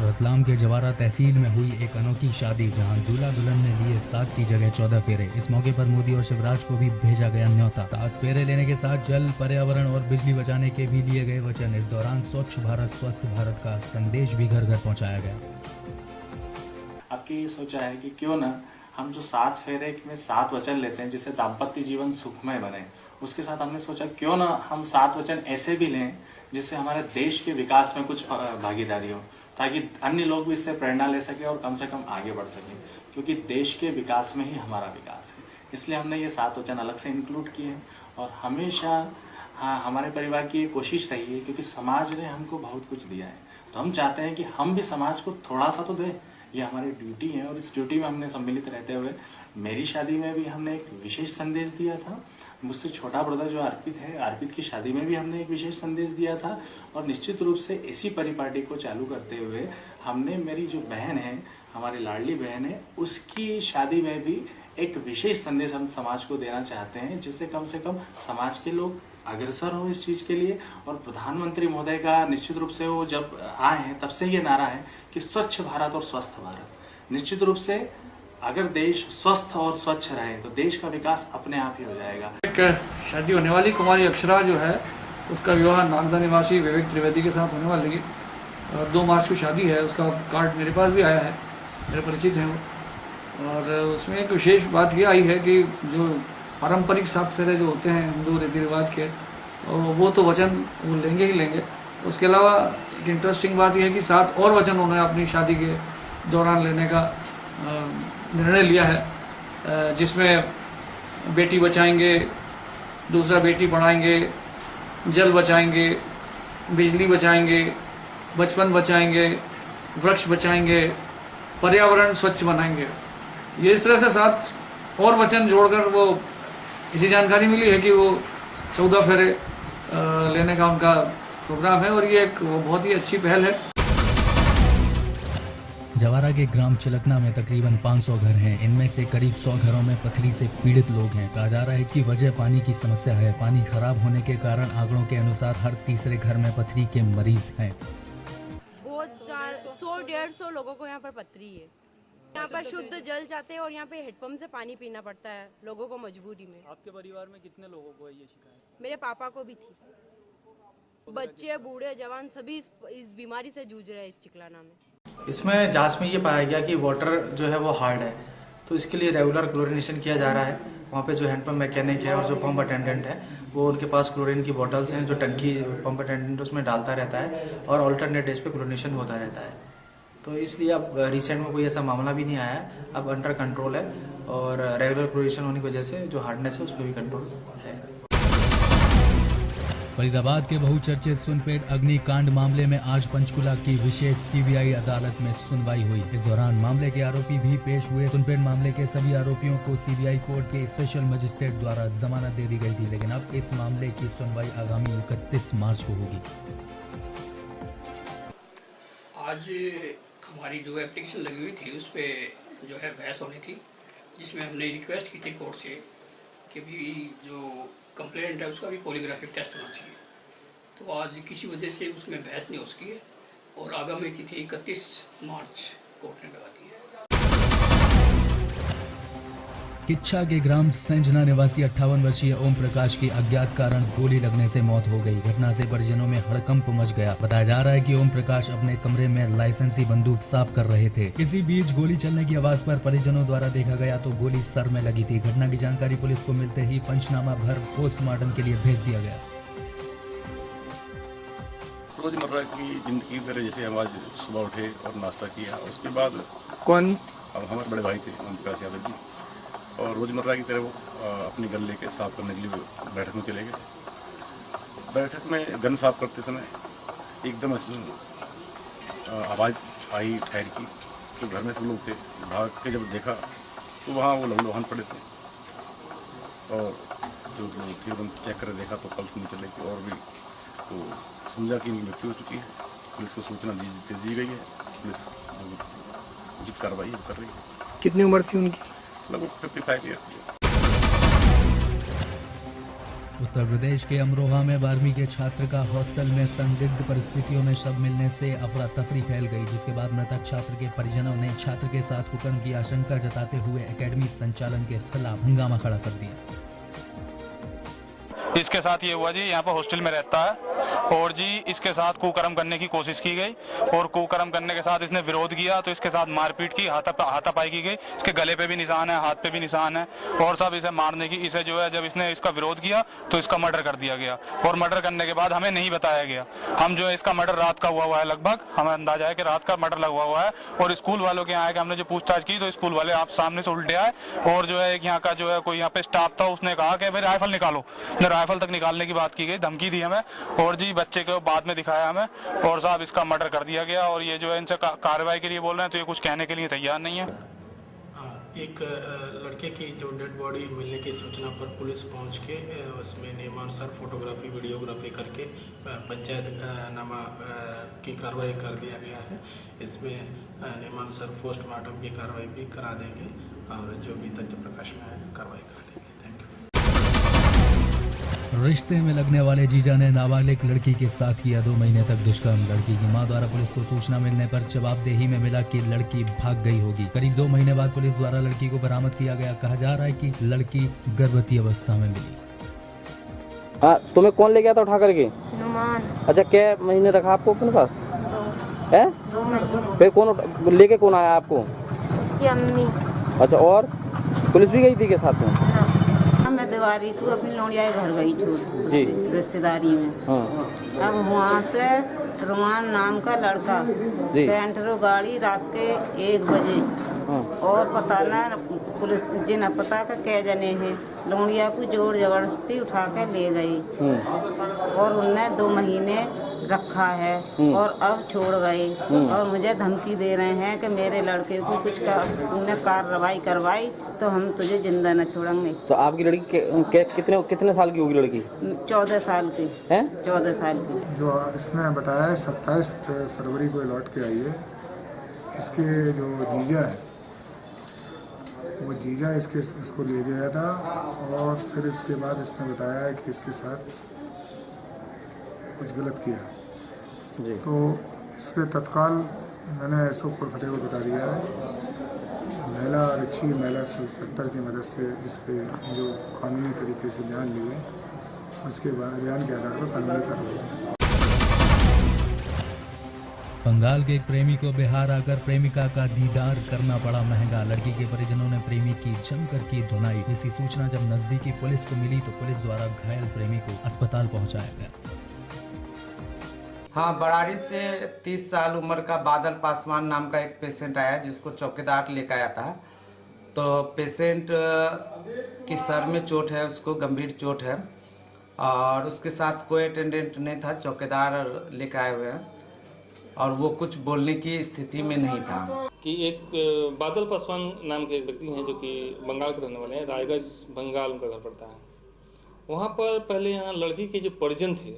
रतलाम के जवारा तहसील में हुई एक अनोखी शादी, जहां दूल्हा दुल्हन ने लिए 7 की जगह 14 फेरे। इस मौके पर मोदी और शिवराज को भी भेजा गया न्योता। 7 फेरे लेने के साथ जल, पर्यावरण और बिजली बचाने के भी लिए गए वचन। इस दौरान स्वच्छ भारत स्वस्थ भारत का संदेश भी घर घर पहुंचाया गया। आपकी सोचा है कि क्यों ना हम जो 7 फेरे में 7 वचन लेते हैं जिससे दाम्पत्य जीवन सुखमय बने, उसके साथ हमने सोचा क्यों ना हम 7 वचन ऐसे भी लें जिससे हमारे देश के विकास में कुछ भागीदारी हो, ताकि अन्य लोग भी इससे प्रेरणा ले सके और कम से कम आगे बढ़ सके, क्योंकि देश के विकास में ही हमारा विकास है। इसलिए हमने ये 7 वचन अलग से इंक्लूड किए हैं। और हमेशा हमारे परिवार की ये कोशिश रही है, क्योंकि समाज ने हमको बहुत कुछ दिया है, तो हम चाहते हैं कि हम भी समाज को थोड़ा सा तो दें। ये हमारी ड्यूटी है और इस ड्यूटी में हमने सम्मिलित रहते हुए मेरी शादी में भी हमने एक विशेष संदेश दिया था। मुझसे छोटा ब्रदर जो अर्पित है, अर्पित की शादी में भी हमने एक विशेष संदेश दिया था। और निश्चित रूप से इसी परिपाटी को चालू करते हुए हमने मेरी जो बहन है, हमारी लाडली बहन है, उसकी शादी में भी एक विशेष संदेश हम समाज को देना चाहते हैं, जिससे कम से कम समाज के लोग अग्रसर हो इस चीज के लिए। और प्रधानमंत्री महोदय का निश्चित रूप से वो जब आए हैं तब से ये नारा है कि स्वच्छ भारत और स्वस्थ भारत। निश्चित रूप से अगर देश स्वस्थ और स्वच्छ रहे तो देश का विकास अपने आप ही हो जाएगा। एक शादी होने वाली कुमारी अक्षरा जो है, उसका विवाह नागदा निवासी विवेक त्रिवेदी के साथ होने वाली है। 2 मार्च को शादी है। उसका कार्ड मेरे पास भी आया है, मेरे परिचित हैं वो। और उसमें एक विशेष बात ये आई है कि जो पारंपरिक 7 फेरे जो होते हैं हिंदू रीति रिवाज के, वो तो वचन वो लेंगे ही लेंगे। उसके अलावा एक इंटरेस्टिंग बात यह है कि 7 और वचन उन्होंने अपनी शादी के दौरान लेने का निर्णय लिया है, जिसमें बेटी बचाएंगे, दूसरा बेटी पढ़ाएंगे, जल बचाएंगे, बिजली बचाएंगे, बचपन बचाएंगे, वृक्ष बचाएंगे, पर्यावरण स्वच्छ बनाएंगे। ये इस तरह से 7 और वचन जोड़कर वो इसी जानकारी मिली है कि वो 14 फेरे लेने का उनका प्रोग्राम है। और ये एक बहुत ही अच्छी पहल है। जवारा के ग्राम चिलकना में तकरीबन 500 घर हैं। इनमें से करीब 100 घरों में पथरी से पीड़ित लोग हैं। कहा जा रहा है कि वजह पानी की समस्या है। पानी खराब होने के कारण आंकड़ों के अनुसार हर तीसरे घर में पथरी के मरीज हैं। 100-150 लोगों को यहाँ पर पथरी है। यहाँ पर शुद्ध जल चाहते हैं और यहाँ पे हेडपंप से पानी पीना पड़ता है लोगों को मजबूरी में। आपके परिवार में कितने लोगों को है ये शिकायत? मेरे पापा को भी थी। बच्चे, बूढ़े, जवान सभी इस बीमारी से जूझ रहे हैं इस चिकलाना में। इसमें जांच में ये पाया गया कि वाटर जो है वो हार्ड है, तो इसके लिए रेगुलर क्लोरिनेशन किया जा रहा है। वहाँ पे जो हैंडपम्प मैकेनिक है और जो पंप अटेंडेंट है, वो उनके पास क्लोरीन की बोतल्स हैं, जो टंकी पंप अटेंडेंट उसमें डालता रहता है और ऑल्टरनेट डेज पे क्लोरिनेशन होता रहता है। तो इसलिए अब रिसेंट में कोई ऐसा मामला भी नहीं आया है, अब अंडर कंट्रोल है। और रेगुलर क्लोरिनेशन होने की वजह से जो हार्डनेस है उस पर भी कंट्रोल है। फरीदाबाद के बहुचर्चित सुनपेट अग्निकांड मामले में आज पंचकुला की विशेष सीबीआई अदालत में सुनवाई हुई। इस दौरान मामले के आरोपी भी पेश हुए। सुनपेट मामले के सभी आरोपियों को सीबीआई कोर्ट के स्पेशल मजिस्ट्रेट द्वारा जमानत दे दी गई थी, लेकिन अब इस मामले की सुनवाई आगामी 31 मार्च को होगी। आज हमारी जो एप्लीकेशन लगी हुई थी उस पर जो है बहस होनी थी, जिसमें हमने रिक्वेस्ट की थी कोर्ट से कि भी जो कंप्लेंट है उसका भी पॉलीग्राफिक टेस्ट होना चाहिए। तो आज किसी वजह से उसमें बहस नहीं हो सकी है और आगामी तिथि 31 मार्च कोर्ट ने लगा दी है। किच्छा के ग्राम संजना निवासी 58 वर्षीय ओम प्रकाश की अज्ञात कारण गोली लगने से मौत हो गई। घटना से परिजनों में हड़कंप मच गया। बताया जा रहा है कि ओम प्रकाश अपने कमरे में लाइसेंसी बंदूक साफ कर रहे थे। इसी बीच गोली चलने की आवाज पर परिजनों द्वारा देखा गया तो गोली सर में लगी थी। घटना की जानकारी पुलिस को मिलते ही पंचनामा भर पोस्टमार्टम के लिए भेज दिया गया। रोजमर्रा की जिंदगी की तरह जैसे हम आज सुबह उठे और नाश्ता किया, उसके बाद कौन? अब हमारे बड़े भाई थे ओम प्रकाश यादव जी, और रोजमर्रा की तरह वो अपनी गन लेके साफ करने के लिए बैठक में चले गए। बैठक में गन साफ करते समय एकदम आवाज़ आई फायर की, तो घर में सब लोग थे। भाग के जब देखा तो वहाँ वो लहूलुहान पड़े थे, और जो लोग थे उन्होंने चेक कर देखा तो पल्स नहीं चले की, और भी तो समझा कि इनकी मृत्यु हो चुकी है। पुलिस को सूचना दे दी गई है। पुलिस उचित कार्रवाई कर रही है। कितनी उम्र थी उनकी? लगभग 55 ईयर। उत्तर प्रदेश के अमरोहा में 12वीं के छात्र का हॉस्टल में संदिग्ध परिस्थितियों में शव मिलने से अफरा तफरी फैल गई, जिसके बाद मृतक छात्र के परिजनों ने छात्र के साथ कुकर्म की आशंका जताते हुए एकेडमी संचालन के खिलाफ हंगामा खड़ा कर दिया। इसके साथ ये हुआ जी, यहाँ पर हॉस्टल में रहता है और जी इसके साथ कुकर्म करने की कोशिश की गई और कुकर्म करने के साथ इसने विरोध किया तो इसके साथ मारपीट की, हाथापाई की गई। इसके गले पे भी निशान है, हाथ पे भी निशान है और सब इसे मारने की, इसे जो है जब इसने इसका विरोध किया तो इसका मर्डर कर दिया गया और मर्डर करने के बाद हमें नहीं बताया गया। हम जो है इसका मर्डर रात का हुआ है, लगभग हमें अंदाजा है कि रात का मर्डर लगा हुआ है और स्कूल वालों के यहाँ आए कि हमने जो पूछताछ की तो स्कूल वाले आप सामने से उल्टे आए और जो है एक यहाँ का जो है कोई यहाँ पे स्टाफ था, उसने कहा कि भाई राइफल निकालो, राइफल तक निकालने की बात की गई, धमकी दी हमें और जी बच्चे को बाद में दिखाया हमें और साहब इसका मर्डर कर दिया गया और ये जो है इनसे कार्रवाई के लिए बोल रहे हैं तो ये कुछ कहने के लिए तैयार नहीं है। एक लड़के की जो डेड बॉडी मिलने की सूचना पर पुलिस पहुंच के उसमें नियमानुसार फोटोग्राफी वीडियोग्राफी करके पंचायत नामा की कार्रवाई कर दिया गया है। इसमें नियमानुसार पोस्टमार्टम की कार्रवाई भी करा देंगे और जो भी तथ्य प्रकाश में आएगा कार्रवाई करा देंगे। Thank you. रिश्ते में लगने वाले जीजा ने नाबालिग लड़की के साथ किया 2 महीने तक दुष्कर्म। लड़की की मां द्वारा पुलिस को सूचना मिलने पर जवाबदेही में मिला कि लड़की भाग गई होगी। करीब 2 महीने बाद पुलिस द्वारा लड़की को बरामद किया गया। कहा जा रहा है कि लड़की गर्भवती अवस्था में मिली। हाँ, तुम्हें कौन ले गया था उठा करके? नुमान। अच्छा, क्या महीने रखा आपको अपने पास? 2 महीने। फिर कौन लेके कौन आया आपको? उसकी अम्मी। अच्छा, और पुलिस भी गई थी के साथ में? मैं दिवाली को अपनी लौंडिया के घर गई छोड़ जी रिश्तेदारी में। हाँ। अब वहाँ से रुमान नाम का लड़का सेंटरो गाड़ी रात के 1 बजे और पता ना पुलिस जिन्हें पता का कै जने हैं लौंडिया को जोर जबरदस्ती उठा कर ले गई और उनने 2 महीने रखा है और अब छोड़ गए और मुझे धमकी दे रहे हैं कि मेरे लड़के को कुछ तुमने कार्रवाई करवाई तो हम तुझे जिंदा न छोड़ेंगे। तो आपकी लड़की कितने साल की होगी लड़की? 14 साल की है। 14 साल की। जो इसने बताया है 27 फरवरी को लौट के आई है। इसके जो जीजा है वो जीजा इसको ले गया था और फिर इसके बाद इसने बताया है कि इसके साथ कुछ गलत किया जी। तो इस पर तत्काल मैंने एसओ कोट फतेह को बता दिया है। महिला आरक्षी महिला इंस्पेक्टर की मदद से इस पर जो कानूनी तरीके से बयान लिए उसके बयान के आधार पर कानूनी कार्रवाई। बंगाल के एक प्रेमी को बिहार आकर प्रेमिका का दीदार करना पड़ा महंगा। लड़की के परिजनों ने प्रेमी की जमकर की धुनाई। इसी सूचना जब नजदीकी पुलिस को मिली तो पुलिस द्वारा घायल प्रेमी को अस्पताल पहुंचाया गया। हाँ, बराड़ी से 30 साल उम्र का बादल पासवान नाम का एक पेशेंट आया जिसको चौकीदार लेकर आया था। तो पेशेंट की सर में चोट है, उसको गंभीर चोट है और उसके साथ कोई अटेंडेंट नहीं था, चौकीदार लेकर आए हुए हैं और वो कुछ बोलने की स्थिति में नहीं था। कि एक बादल पासवान नाम के एक व्यक्ति हैं जो कि बंगाल के रहने वाले हैं, रायगढ़ बंगाल उनका घर पड़ता है। वहाँ पर पहले यहाँ लड़की के जो परिजन थे,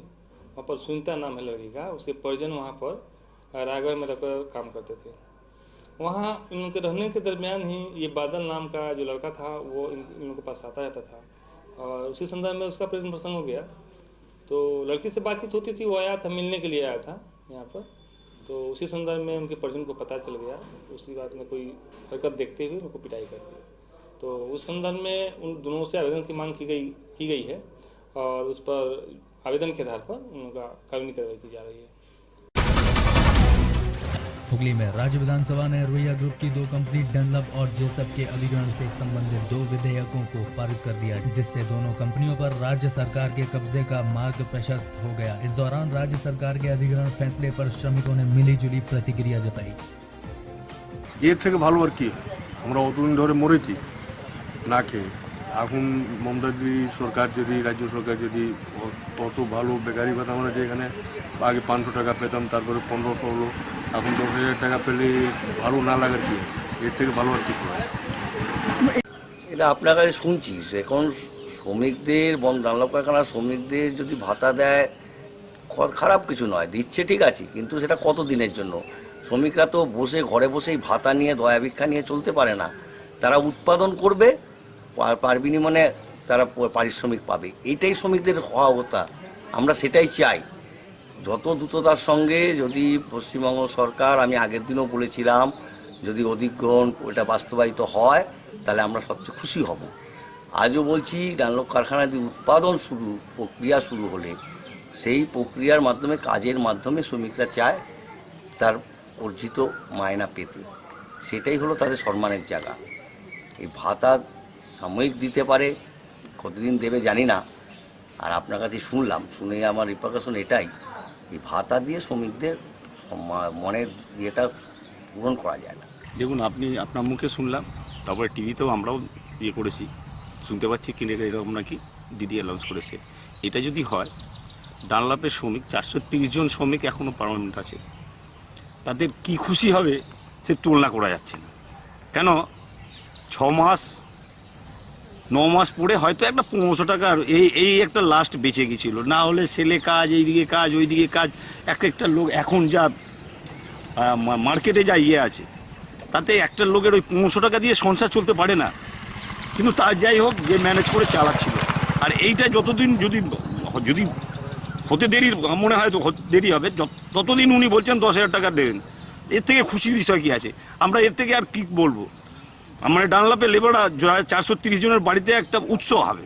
वहाँ पर सुनीता नाम है लड़की का, उसके परिजन वहाँ पर रायगढ़ में रहकर काम करते थे। वहाँ इनके रहने के दरमियान ही ये बादल नाम का जो लड़का था वो इनके पास आता रहता था और उसी संदर्भ में उसका प्रेम प्रसंग हो गया। तो लड़की से बातचीत होती थी, वो आया था, मिलने के लिए आया था यहाँ पर। तो उसी संदर्भ में उनके परिजन को पता चल गया, उसी बात में कोई हरकत देखते हुए उनको पिटाई कर दी। तो उस संदर्भ में उन दोनों से आवेदन की मांग की गई है और उस पर आवेदन के आधार पर उनका कानूनी कार्रवाई की जा रही है। हुगली में राज्य विधानसभा ने रुइया ग्रुप की 2 कंपनी डनलप और जेसप के अधिग्रहण से संबंधित 2 विधेयकों को पारित कर दिया, जिससे दोनों कंपनियों पर राज्य सरकार के कब्जे का मार्ग प्रशस्त हो गया। इस दौरान राज्य सरकार के अधिग्रहण फैसले पर श्रमिकों ने मिलीजुली प्रतिक्रिया जताई। এর থেকে ভালো আর কি, আমরা অতদিন ধরে মরেছি না খেয়ে। এখন মমতা দিদি সরকার যদি, রাজ্য সরকার যদি অত ভালো বেকারি ভাতা, আমরা যে এখানে আগে 500 টাকা পেতাম, তারপরে 1500 হলো, এখন 10,000 টাকা পেলে ভালো না লাগার কি, এর থেকে ভালো আর কি হয়। এটা আপনার কাছে শুনছি। এখন শ্রমিকদের ডানলপ কারখানার শ্রমিকদের যদি ভাতা দেয় খারাপ কিছু নয়, দিচ্ছে ঠিক আছে, কিন্তু সেটা কত দিনের জন্য? শ্রমিকরা তো ঘরে বসেই ভাতা নিয়ে দয়া ভিক্ষা নিয়ে চলতে পারে না। তারা উৎপাদন করবে, পার বিনিময়ে তারা পারিশ্রমিক পাবে, এইটাই শ্রমিকদের হওয়া কথা। আমরা সেটাই চাই। যত দ্রুততার সঙ্গে যদি পশ্চিমবঙ্গ সরকার, আমি আগের দিনও বলেছিলাম, যদি অধিগ্রহণ ওটা বাস্তবায়িত হয় তাহলে আমরা সবচেয়ে খুশি হব। আজও বলছি, ডানলপ কারখানায় যে উৎপাদন প্রক্রিয়া শুরু হলে সেই প্রক্রিয়ার মাধ্যমে, কাজের মাধ্যমে শ্রমিকরা চায় তার অর্জিত মায়না পেতে। সেটাই হলো তাদের সম্মানের জায়গা। এই ভাতা সাময়িক দিতে পারে, কতদিন দেবে জানি না। আর আপনার কাছে শুনলাম, শুনে আমার রিপারকাশন এটাই, এই ভাতা দিয়ে শ্রমিকদের মনের ইয়েটা পূরণ করা যায় না। দেখুন, আপনি আপনার মুখে শুনলাম, তারপরে টিভিতেও আমরাও করেছি, শুনতে পাচ্ছি কিনে এরকম নাকি দিদি অ্যানাউন্স করেছে। এটা যদি হয়, ডানলপের শ্রমিক 430 জন শ্রমিক এখনও পার্মানেন্ট আছে, তাদের কি খুশি হবে সে তুলনা করা যাচ্ছে না। কেন 6 মাস 9 মাস পরে হয়তো একটা 1500 টাকার এই একটা লাস্ট বেঁচে গেছিলো, না হলে সেলে কাজ, এইদিকে কাজ, ওইদিকে কাজ, একটা লোক এখন যা মার্কেটে যা আছে, তাতে একটা লোকের ওই 1500 টাকা দিয়ে সংসার চলতে পারে না। কিন্তু তার যাই হোক, যে ম্যানেজ করে চালাচ্ছিল। আর এইটা যতদিন যদি হতে দেরি, মনে হয় তো দেরি হবে, ততদিন উনি বলছেন 10,000 টাকা দেবেন। এর থেকে খুশির বিষয় কি আছে? আমরা এর থেকে আর কি বলবো? আমার ডানলপের লেবাররা 430 জনের বাড়িতে একটা উৎসব হবে।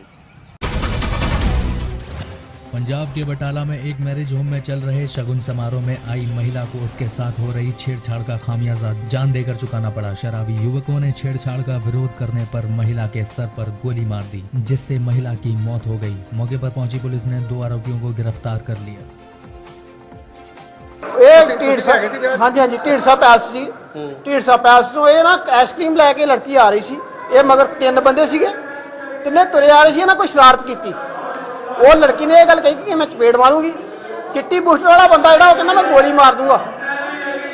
पंजाब के बटाला में एक मैरिज होम में चल रहे शगुन समारोह में आई महिला को उसके साथ हो रही छेड़छाड़ का खामियाजा जान देकर चुकाना पड़ा। शराबी युवकों ने छेड़छाड़ का विरोध करने पर महिला के सर पर गोली मार दी, जिससे महिला की मौत हो गई। मौके पर पहुंची पुलिस ने 2 आरोपियों को गिरफ्तार कर लिया। हाँ जी ढीडसा पैस सी, ढीडसा पैस तो ये ना आइसक्रीम लैके लड़की आ रही सी, ये मगर 3 बंदे सीगे, तिन्ने तुरे आ रहे सी ना, कोई शरारत की। वो लड़की ने यह गल कही कि मैं चपेट मारूंगी। चिट्टी बूस्टर वाला बंदा जो कहना मैं गोली मार दूंगा,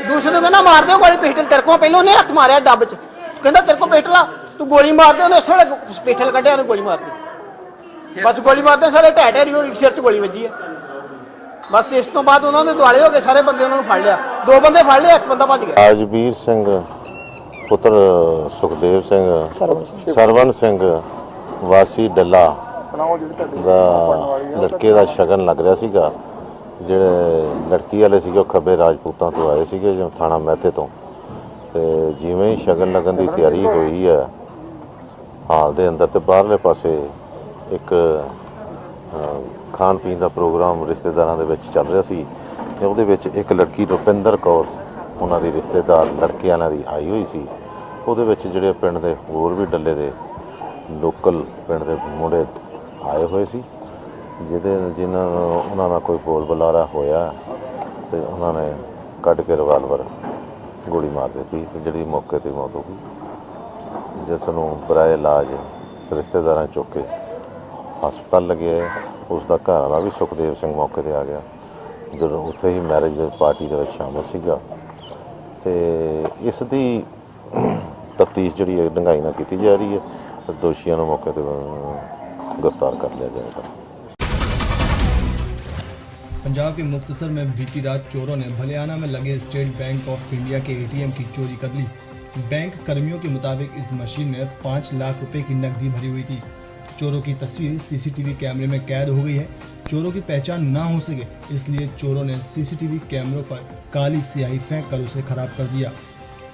दूसरे ने कहना मार दो गोली पिस्टल तेरे को। पहले उन्हें हथ मारे डब च, कहता तेरे को पिस्टल तू गोली मार दे। उन्हें इस वे पिस्टल कढ़िया, गोली मार दी। बस गोली मारते सारे ढह ढेरी हो गई, सिर च गोली वजी है। बस इस तो बाद उन्होंने दुआले हो गए, सारे बंदे उन्होंने फड़ लिया। 2 बंदे फड़ लिया, 1 बंदा भज गया। राजवीर सिंह पुत्र सुखदेव सिंह सरवन सिंह वासी डला ਦਾ ਲੜਕੇ ਦਾ ਸ਼ਗਨ ਲੱਗ ਰਿਹਾ ਸੀਗਾ। ਜਿਹੜੇ ਲੜਕੀ ਵਾਲੇ ਸੀਗੇ ਉਹ ਖੱਬੇ ਰਾਜਪੂਤਾਂ ਤੋਂ ਆਏ ਸੀਗੇ, ਜੋ ਥਾਣਾ ਮਹਿਤੇ ਤੋਂ। ਤੇ ਜਿਵੇਂ ਹੀ ਸ਼ਗਨ ਲੱਗਣ ਦੀ ਤਿਆਰੀ ਹੋਈ ਹੈ ਹਾਲ ਦੇ ਅੰਦਰ, ਤੇ ਬਾਹਰਲੇ ਪਾਸੇ ਇੱਕ ਖਾਣ ਪੀਣ ਦਾ ਪ੍ਰੋਗਰਾਮ ਰਿਸ਼ਤੇਦਾਰਾਂ ਦੇ ਵਿੱਚ ਚੱਲ ਰਿਹਾ ਸੀ। ਤੇ ਉਹਦੇ ਵਿੱਚ ਇੱਕ ਲੜਕੀ ਰੁਪਿੰਦਰ ਕੌਰ, ਉਹਨਾਂ ਦੀ ਰਿਸ਼ਤੇਦਾਰ ਲੜਕੇ ਵਾਲਿਆਂ ਦੀ ਆਈ ਹੋਈ ਸੀ। ਉਹਦੇ ਵਿੱਚ ਜਿਹੜੇ ਪਿੰਡ ਦੇ ਹੋਰ ਵੀ ਡੱਲੇ ਦੇ ਲੋਕਲ ਪਿੰਡ ਦੇ ਮੁੰਡੇ ਆਏ ਹੋਏ ਸੀ, ਜਿਨ੍ਹਾਂ ਨਾਲ ਕੋਈ ਬੋਲ ਬੁਲਾਰਾ ਹੋਇਆ ਤੇ ਉਹਨਾਂ ਨੇ ਕੱਢ ਕੇ ਰਿਵਾਲਵਰ ਗੋਲੀ ਮਾਰ ਦਿੱਤੀ ਤੇ ਜਿਹੜੀ ਮੌਕੇ ਤੇ ਮੌਤ ਹੋ ਗਈ, ਜਿਸ ਨੂੰ ਬਰਾਏ ਇਲਾਜ ਰਿਸ਼ਤੇਦਾਰਾਂ ਚੁੱਕ ਕੇ ਹਸਪਤਾਲ ਲੱਗੇ। ਉਸ ਦਾ ਘਰ ਵਾਲਾ ਵੀ ਸੁਖਦੇਵ ਸਿੰਘ ਮੌਕੇ ਤੇ ਆ ਗਿਆ, ਜਦੋਂ ਉੱਥੇ ਹੀ ਮੈਰਿਜ ਪਾਰਟੀ ਦੇ ਵਿੱਚ ਸ਼ਾਮਲ ਸੀਗਾ। ਤੇ ਇਸ ਦੀ ਤਫਤੀਸ਼ ਜਿਹੜੀ ਹੈ ਡੂੰਘਾਈ ਨਾਲ ਕੀਤੀ ਜਾ ਰਹੀ ਹੈ, ਦੋਸ਼ੀਆਂ ਨੂੰ ਮੌਕੇ ਤੇ गिरफ्तार कर लिया जाएगा। पंजाब के मुक्तसर में बीती रात चोरों ने भलियाना में लगे स्टेट बैंक ऑफ इंडिया के ATM की चोरी कर ली। बैंक कर्मियों के मुताबिक इस मशीन में 5 लाख रुपए की नकदी भरी हुई थी। चोरों की तस्वीर CCTV कैमरे में कैद हो गई है। चोरों की पहचान ना हो सके इसलिए चोरों ने CCTV कैमरों पर काली स्याही फेंक कर उसे खराब कर दिया।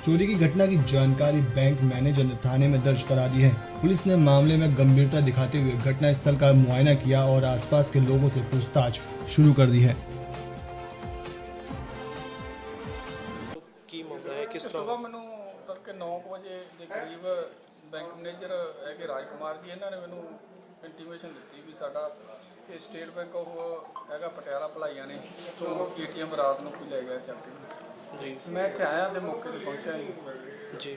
चोरी की घटना की जानकारी बैंक मैनेजर ने थाने में दर्ज करा दी है। पुलिस ने मामले में गंभीरता दिखाते हुए घटनास्थल का मुआयना किया और आसपास के लोगों से पूछताछ शुरू कर दी है। सुबह मैनू तड़के 9 बजे के करीब बैंक मैनेजर है कि राजकुमार जी इन्होंने मैनू इंटीमेशन दी भी साडा स्टेट बैंक ऑफ है पटियाला भलाइया ने तो ATM रात को कोई ले गया चलते जी। मैं इतने आया तो मौके पर पहुंचा जी।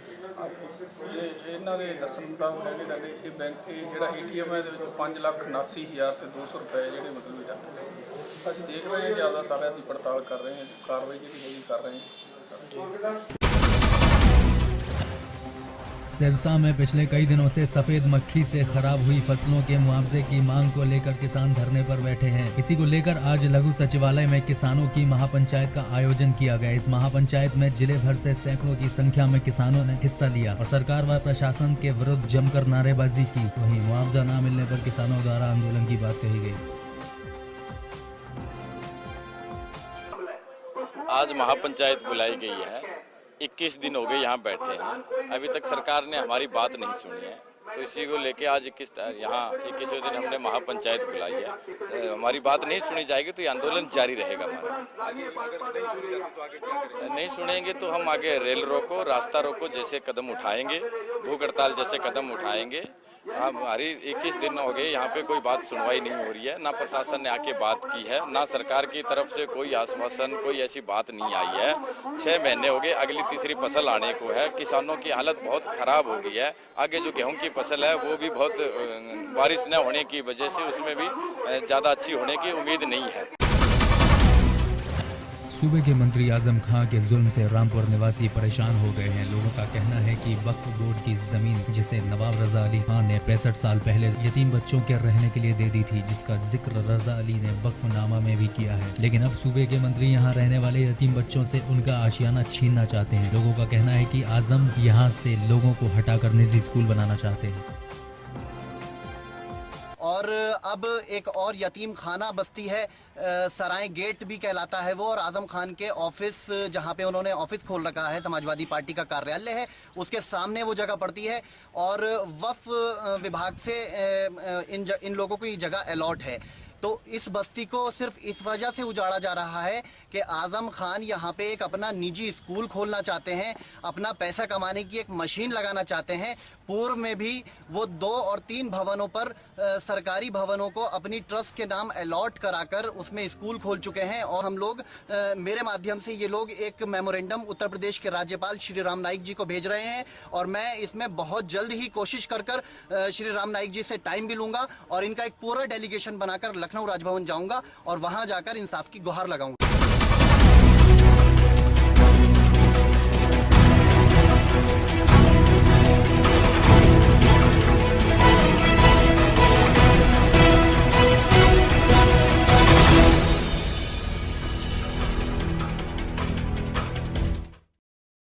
ये इन्होंने दसन मुताबिक है कि साढ़े ये बैंक जो ATM है 5,79,200 रुपए जोड़े मतलब जाते असं देख रहे हैं, ज़्यादा सारे की पड़ताल कर रहे हैं, कार्रवाई जी कर रहे हैं। सिरसा में पिछले कई दिनों से सफेद मक्खी से खराब हुई फसलों के मुआवजे की मांग को लेकर किसान धरने पर बैठे हैं। इसी को लेकर आज लघु सचिवालय में किसानों की महापंचायत का आयोजन किया गया। इस महापंचायत में जिले भर से सैकड़ों की संख्या में किसानों ने हिस्सा लिया और सरकार व प्रशासन के विरुद्ध जमकर नारेबाजी की। वहीं मुआवजा न मिलने पर किसानों द्वारा आंदोलन की बात कही गई। आज महापंचायत बुलाई गई है। 21 दिन हो गए यहाँ बैठे हैं, अभी तक सरकार ने हमारी बात नहीं सुनी है। तो इसी को लेके आज 21वें दिन हमने महापंचायत बुलाई है। हमारी बात नहीं सुनी जाएगी तो ये आंदोलन जारी रहेगा हमारा। नहीं सुनेंगे तो हम आगे रेल रोको, रास्ता रोको जैसे कदम उठाएंगे, भूख हड़ताल जैसे कदम उठाएंगे। हमारी 21 दिन हो गए यहाँ पे कोई बात सुनवाई नहीं हो रही है, ना प्रशासन ने आके बात की है, ना सरकार की तरफ से कोई आश्वासन, कोई ऐसी बात नहीं आई है। 6 महीने हो गए, अगली तीसरी फसल आने को है। किसानों की हालत बहुत खराब हो गई है। आगे जो गेहूं की फसल है वो भी बहुत बारिश न होने की वजह से उसमें भी ज़्यादा अच्छी होने की उम्मीद नहीं है। सूबे के मंत्री आजम खां के जुल्म से रामपुर निवासी परेशान हो गए हैं। लोगों का कहना है कि वक्फ बोर्ड की जमीन जिसे नवाब रजा अली खान ने 65 साल पहले यतीम बच्चों के रहने के लिए दे दी थी, जिसका जिक्र रजा अली ने वक्फनामा में भी किया है, लेकिन अब सूबे के मंत्री यहाँ रहने वाले यतीम बच्चों से उनका आशियाना छीनना चाहते हैं। लोगों का कहना है कि आजम यहाँ से लोगों को हटाकर निजी स्कूल बनाना चाहते हैं। और अब एक और यतीम खाना बस्ती है, सराय गेट भी कहलाता है वो, और आजम खान के ऑफिस जहाँ पे उन्होंने ऑफिस खोल रखा है, समाजवादी पार्टी का कार्यालय है, उसके सामने वो जगह पड़ती है। और वक्फ विभाग से इन लोगों को ये जगह अलॉट है। तो इस बस्ती को सिर्फ इस वजह से उजाड़ा जा रहा है कि आजम खान यहाँ पे एक अपना निजी स्कूल खोलना चाहते हैं, अपना पैसा कमाने की एक मशीन लगाना चाहते हैं। पूर्व में भी वो 2 और 3 भवनों पर सरकारी भवनों को अपनी ट्रस्ट के नाम अलॉट कराकर उसमें स्कूल खोल चुके हैं। और हम लोग मेरे माध्यम से ये लोग एक मेमोरेंडम उत्तर प्रदेश के राज्यपाल श्री राम नाईक जी को भेज रहे हैं, और मैं इसमें बहुत जल्द ही कोशिश कर श्री राम नाईक जी से टाइम भी लूंगा और इनका एक पूरा डेलीगेशन बनाकर लखनऊ राजभवन जाऊंगा और वहां जाकर इंसाफ की गुहार लगाऊंगा।